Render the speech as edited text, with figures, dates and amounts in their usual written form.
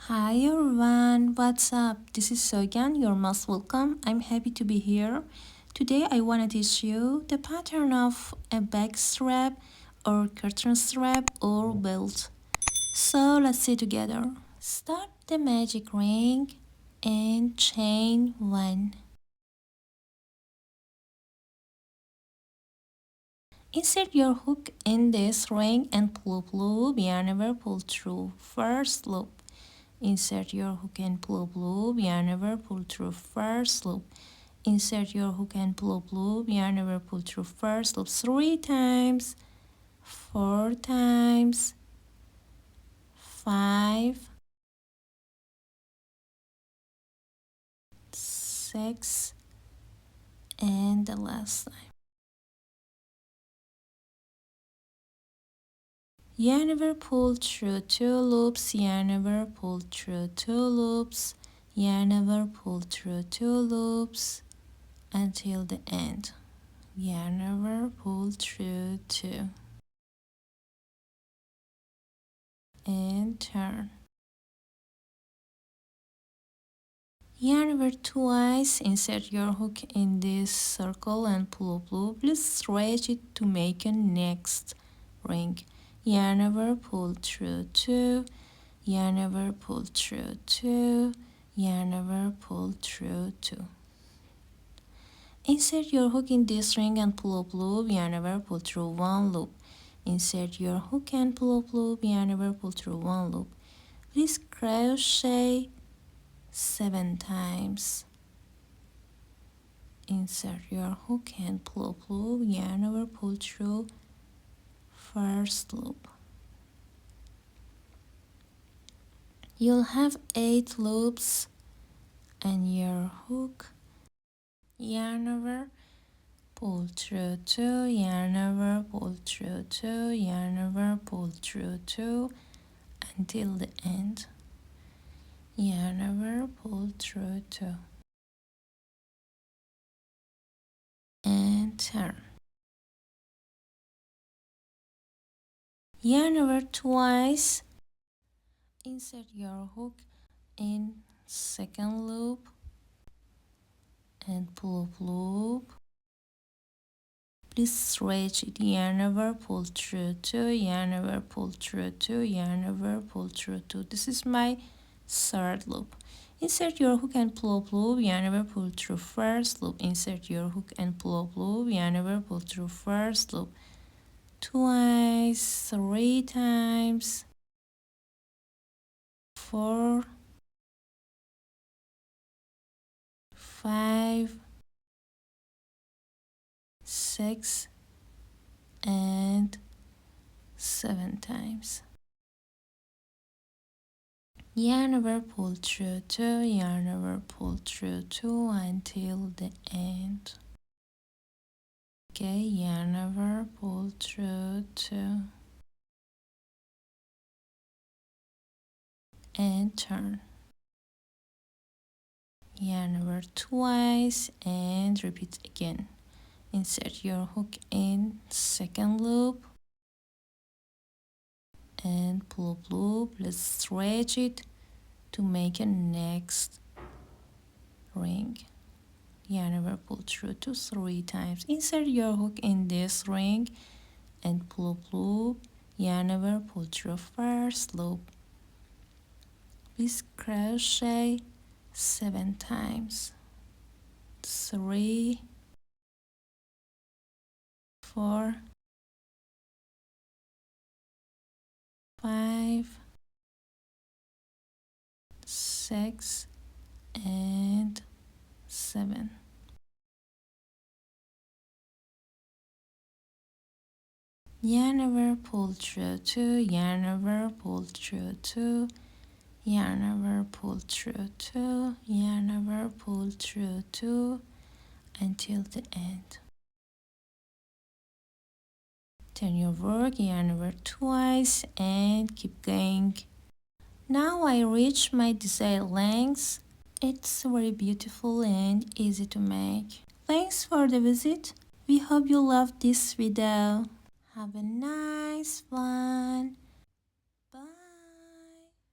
Hi everyone, what's up? This is Sogan, you're most welcome. I'm happy to be here. Today I want to teach you the pattern of a back strap or curtain strap or belt. So let's see together. Start the magic ring and chain 1. Insert your hook in this ring and pull loop, never pull through first loop. Insert your hook and pull loop, never pull through first loop. Insert your hook and pull loop, never pull through first loop 3 times, 4 times, 5, 6, and the last time. Never pull through 2 loops, never pull through 2 loops, never pull through 2 loops until the end. Never pull through 2 and turn. Never twice. Insert your hook in this circle and pull up loop. Please stretch it to make a next ring. Never pull through 2, never pull through 2, never pull through 2. Insert your hook in this ring and pull up loop, never pull through 1 loop. Insert your hook and pull up loop, never pull through 1 loop. Please crochet 7 times. Insert your hook and pull up loop, never pull through first loop. You'll have 8 loops and your hook, never pull through 2, never pull through 2, never pull through 2 until the end. Never pull through 2 and turn. Never twice. Insert your hook in second loop and pull up loop. Please stretch it, never pull through 2, never pull through 2, never pull through 2. This is my third loop. Insert your hook and pull up loop, never pull through first loop. Insert your hook and pull up loop, never pull through first loop. Twice, 3 times, 4, 5, 6, and 7 times. Never pull through 2, never pull through 2 until the end. Okay, never pull through 2 and turn. Never twice and repeat again. Insert your hook in second loop and pull up loop. Let's stretch it to make a next ring. Never pull through 2, 3 times. Insert your hook in this ring and pull up loop. Never pull through first loop. Please crochet 7 times. 3, 4, 5, 6, and 7. Never pull through 2, never pull through 2, never pull through 2, never pull through 2 until the end. Turn your work never twice and keep going. Now I reach my desired length. It's very beautiful and easy to make. Thanks for the visit. We hope you loved this video. Have a nice one.